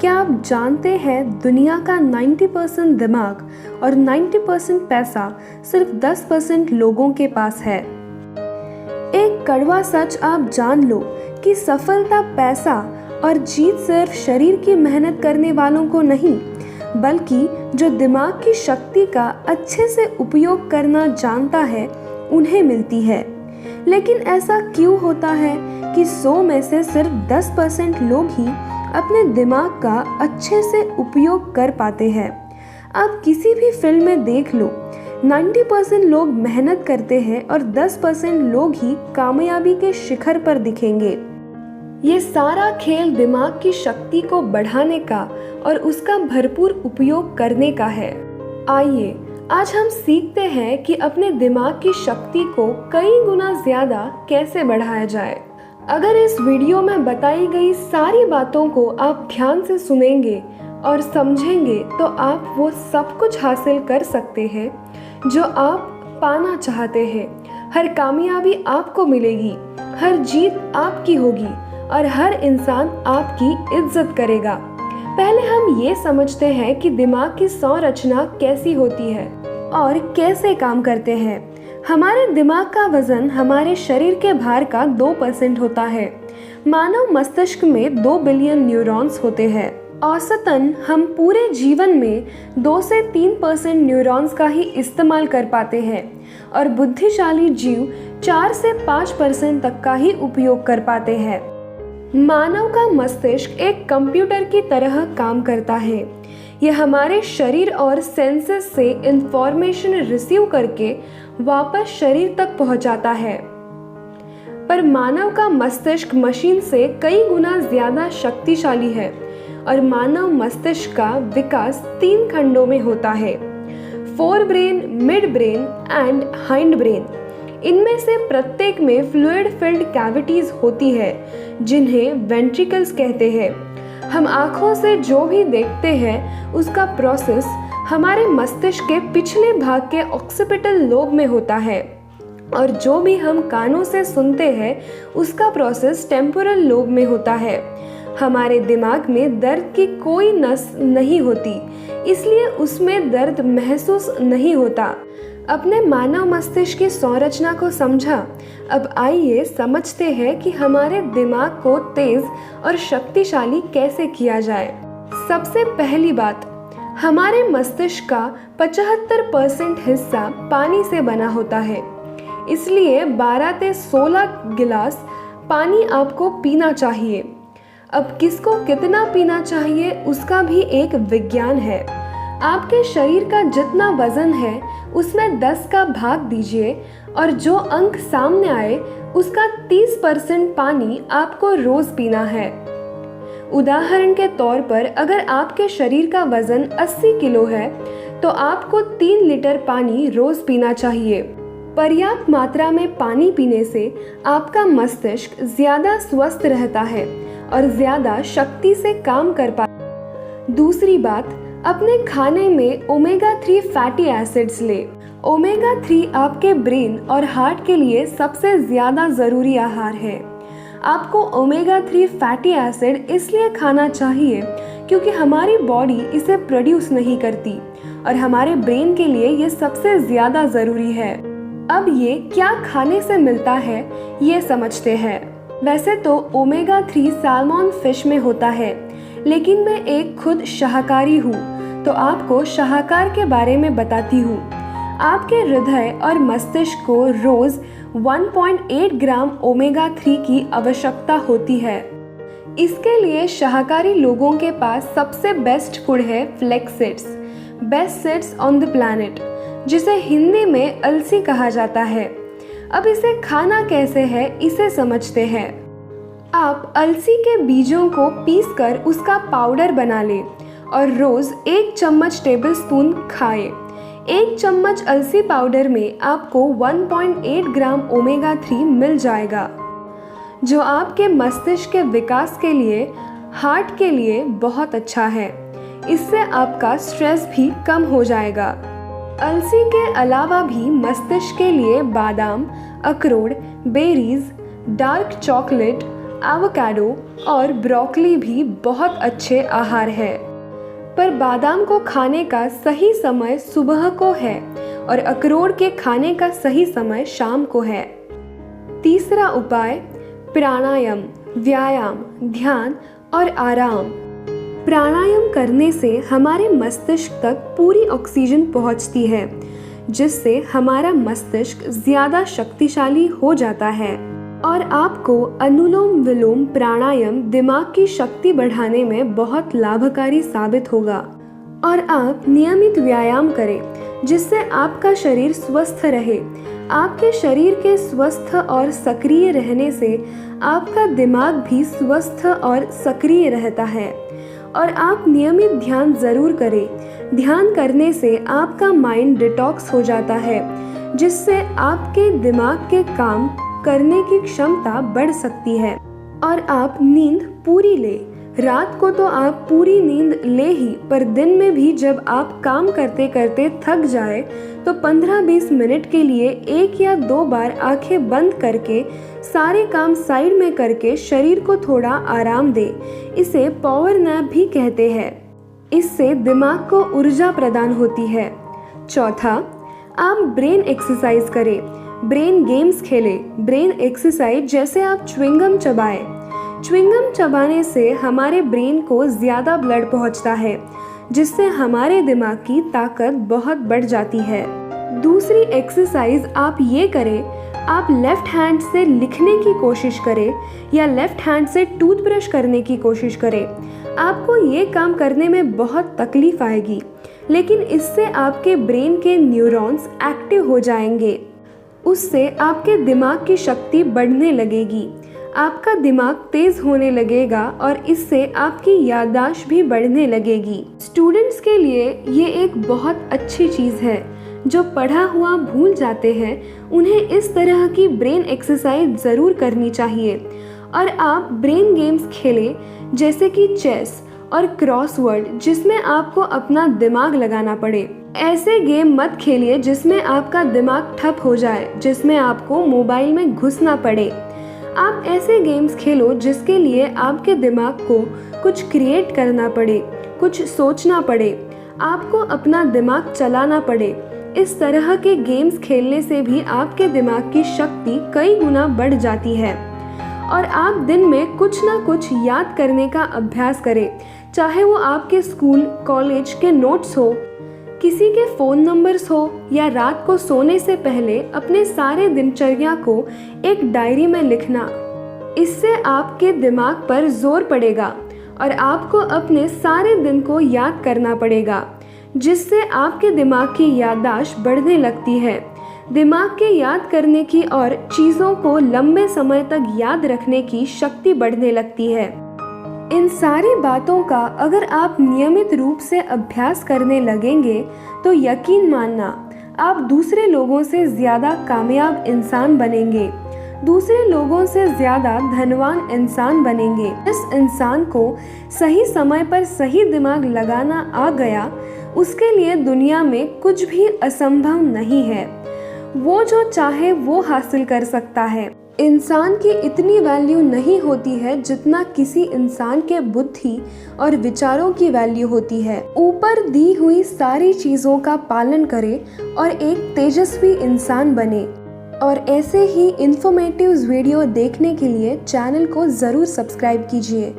क्या आप जानते हैं दुनिया का 90% दिमाग और 90% पैसा सिर्फ 10% लोगों के पास है। एक कड़वा सच आप जान लो कि सफलता पैसा और जीत सिर्फ शरीर की मेहनत करने वालों को नहीं, बल्कि जो दिमाग की शक्ति का अच्छे से उपयोग करना जानता है उन्हें मिलती है। लेकिन ऐसा क्यों होता है कि 100 में से सिर्फ 10% लोग ही अपने दिमाग का अच्छे से उपयोग कर पाते हैं? आप किसी भी फिल्म में देख लो, 90% लोग मेहनत करते हैं और 10% लोग ही कामयाबी के शिखर पर दिखेंगे। ये सारा खेल दिमाग की शक्ति को बढ़ाने का और उसका भरपूर उपयोग करने का है। आइए आज हम सीखते हैं कि अपने दिमाग की शक्ति को कई गुना ज्यादा कैसे बढ़ाया जाए। अगर इस वीडियो में बताई गई सारी बातों को आप ध्यान से सुनेंगे और समझेंगे तो आप वो सब कुछ हासिल कर सकते हैं जो आप पाना चाहते हैं। हर कामयाबी आपको मिलेगी, हर जीत आपकी होगी और हर इंसान आपकी इज्जत करेगा। पहले हम ये समझते हैं कि दिमाग की संरचना कैसी होती है और कैसे काम करते हैं। हमारे दिमाग का वजन हमारे शरीर के भार का 2% होता है। मानव मस्तिष्क में 2 बिलियन न्यूरॉन्स होते हैं। औसतन हम पूरे जीवन में 2 से 3% न्यूरॉन्स का ही इस्तेमाल कर पाते हैं और बुद्धिशाली जीव 4 से 5% तक का ही उपयोग कर पाते हैं। मानव का मस्तिष्क एक कंप्यूटर की तरह काम करता है। यह हमारे शरीर और सेंसेस से इंफॉर्मेशन रिसीव करके वापस शरीर तक पहुंचाता है। पर मानव का मस्तिष्क मशीन से कई गुना ज्यादा शक्तिशाली है और मानव मस्तिष्क का विकास 3 खंडों में होता है: fore brain, mid brain and hind brain. इनमें से प्रत्येक में फ्लूइड फिल्ड कैविटीज होती है जिन्हें वेंट्रिकल्स कहते हैं। हम आँखों से जो भी देखते हैं उसका प्रोसेस हमारे मस्तिष्क के पिछले भाग के ऑक्सीपिटल लोब में होता है और जो भी हम कानों से सुनते हैं उसका प्रोसेस टेम्पोरल लोब में होता है। हमारे दिमाग में दर्द की कोई नस नहीं होती, इसलिए उसमें दर्द महसूस नहीं होता। अपने मानव मस्तिष्क की संरचना को समझा। अब आइए समझते हैं कि हमारे दिमाग को तेज और शक्तिशाली कैसे किया जाए। सबसे पहली बात, हमारे मस्तिष्क का 75% हिस्सा पानी से बना होता है, इसलिए 12 से 16 गिलास पानी आपको पीना चाहिए। अब किसको कितना पीना चाहिए उसका भी एक विज्ञान है। आपके शरीर का जितना वजन है उसमें 10 का भाग दीजिए और जो अंक सामने आए उसका 30% पानी आपको रोज पीना है। उदाहरण के तौर पर अगर आपके शरीर का वजन 80 किलो है तो आपको 3 लीटर पानी रोज पीना चाहिए। पर्याप्त मात्रा में पानी पीने से आपका मस्तिष्क ज्यादा स्वस्थ रहता है और ज्यादा शक्ति से काम कर पाता। दूसरी बात, अपने खाने में ओमेगा 3 फैटी एसिड्स ले। ओमेगा 3 आपके ब्रेन और हार्ट के लिए सबसे ज्यादा जरूरी आहार है। आपको ओमेगा 3 फैटी एसिड इसलिए खाना चाहिए क्योंकि हमारी बॉडी इसे प्रोड्यूस नहीं करती और हमारे ब्रेन के लिए ये सबसे ज्यादा जरूरी है। अब ये क्या खाने से मिलता है ये समझते हैं। वैसे तो ओमेगा 3 सैल्मन फिश में होता है, लेकिन मैं एक खुद शाकाहारी हूँ तो आपको शाकाहार के बारे में बताती हूँ। आपके हृदय और मस्तिष्क को रोज 1.8 ग्राम ओमेगा 3 की आवश्यकता होती है। इसके लिए शाकाहारी लोगों के पास सबसे बेस्ट फूड है flax seeds, best seeds on the planet, जिसे हिंदी में अलसी कहा जाता है। अब इसे खाना कैसे है इसे समझते हैं। आप अलसी के बीजों को पीसकर उसका पाउडर बना लें और रोज 1 चम्मच टेबल स्पून खाएं। 1 चम्मच अलसी पाउडर में आपको 1.8 ग्राम ओमेगा 3 मिल जाएगा, जो आपके मस्तिष्क के विकास के लिए, हार्ट के लिए बहुत अच्छा है। इससे आपका स्ट्रेस भी कम हो जाएगा। अलसी के अलावा भी मस्तिष्क के लिए बादाम, अखरोट, बेरीज, डार्क चॉकलेट, एवोकाडो और ब्रोकली भी बहुत अच्छे आहार है, पर बादाम को खाने का सही समय सुबह को है और अखरोट के खाने का सही समय शाम को है। तीसरा उपाय प्राणायाम, व्यायाम, ध्यान और आराम। प्राणायाम करने से हमारे मस्तिष्क तक पूरी ऑक्सीजन पहुंचती है, जिससे हमारा मस्तिष्क ज्यादा शक्तिशाली हो जाता है। और आपको अनुलोम विलोम प्राणायाम दिमाग की शक्ति बढ़ाने में बहुत लाभकारी साबित होगा। और आप नियमित व्यायाम करें, जिससे आपका शरीर स्वस्थ रहे। आपके शरीर के स्वस्थ और सक्रिय रहने से आपका दिमाग भी स्वस्थ और सक्रिय रहता है। और आप नियमित ध्यान जरूर करें। ध्यान करने से आपका माइंड डिटॉक्स हो जाता है, जिससे आपके दिमाग के काम करने की क्षमता बढ़ सकती है। और आप नींद पूरी ले। रात को तो आप पूरी नींद ले ही, पर दिन में भी जब आप काम करते करते थक जाए तो 15-20 मिनट के लिए 1 या 2 बार आंखें बंद करके सारे काम साइड में करके शरीर को थोड़ा आराम दे। इसे पावर नैप भी कहते हैं। इससे दिमाग को ऊर्जा प्रदान होती है। चौथा, आप ब्रेन एक्सरसाइज करें। ब्रेन गेम्स खेलें। ब्रेन एक्सरसाइज जैसे आप च्युइंगम चबाएं। च्युइंगम चबाने से हमारे ब्रेन को ज़्यादा ब्लड पहुंचता है, जिससे हमारे दिमाग की ताकत बहुत बढ़ जाती है। दूसरी एक्सरसाइज आप ये करें, आप लेफ्ट हैंड से लिखने की कोशिश करें या लेफ्ट हैंड से टूथब्रश करने की कोशिश करें। आपको ये काम करने में बहुत तकलीफ आएगी, लेकिन इससे आपके ब्रेन के न्यूरॉन्स एक्टिव हो जाएंगे। उससे आपके दिमाग की शक्ति बढ़ने लगेगी, आपका दिमाग तेज होने लगेगा और इससे आपकी याददाश्त भी बढ़ने लगेगी। स्टूडेंट्स के लिए ये एक बहुत अच्छी चीज़ है। जो पढ़ा हुआ भूल जाते हैं, उन्हें इस तरह की ब्रेन एक्सरसाइज ज़रूर करनी चाहिए। और आप ब्रेन गेम्स खेलें, जैसे कि चेस और क्रॉसवर्ड, जिसमें आपको अपना दिमाग लगाना पड़े। ऐसे गेम मत खेलिए जिसमें आपका दिमाग ठप हो जाए, जिसमें आपको मोबाइल में घुसना पड़े। आप ऐसे गेम्स खेलो जिसके लिए आपके दिमाग को कुछ क्रिएट करना पड़े, कुछ सोचना पड़े, आपको अपना दिमाग चलाना पड़े। इस तरह के गेम्स खेलने से भी आपके दिमाग की शक्ति कई गुना बढ़ जाती है। और आप दिन में कुछ ना कुछ याद करने का अभ्यास करें, चाहे वो आपके स्कूल कॉलेज के नोट्स हो, किसी के फ़ोन नंबर्स हो, या रात को सोने से पहले अपने सारे दिनचर्या को एक डायरी में लिखना। इससे आपके दिमाग पर जोर पड़ेगा और आपको अपने सारे दिन को याद करना पड़ेगा, जिससे आपके दिमाग की याददाश्त बढ़ने लगती है। दिमाग के याद करने की और चीज़ों को लंबे समय तक याद रखने की शक्ति बढ़ने लगती है। इन सारी बातों का अगर आप नियमित रूप से अभ्यास करने लगेंगे तो यकीन मानना, आप दूसरे लोगों से ज़्यादा कामयाब इंसान बनेंगे, दूसरे लोगों से ज़्यादा धनवान इंसान बनेंगे। जिस इंसान को सही समय पर सही दिमाग लगाना आ गया, उसके लिए दुनिया में कुछ भी असंभव नहीं है। वो जो चाहे वो हासिल कर सकता है। इंसान की इतनी वैल्यू नहीं होती है जितना किसी इंसान के बुद्धि और विचारों की वैल्यू होती है। ऊपर दी हुई सारी चीज़ों का पालन करें और एक तेजस्वी इंसान बने। और ऐसे ही इंफॉर्मेटिव वीडियो देखने के लिए चैनल को ज़रूर सब्सक्राइब कीजिए।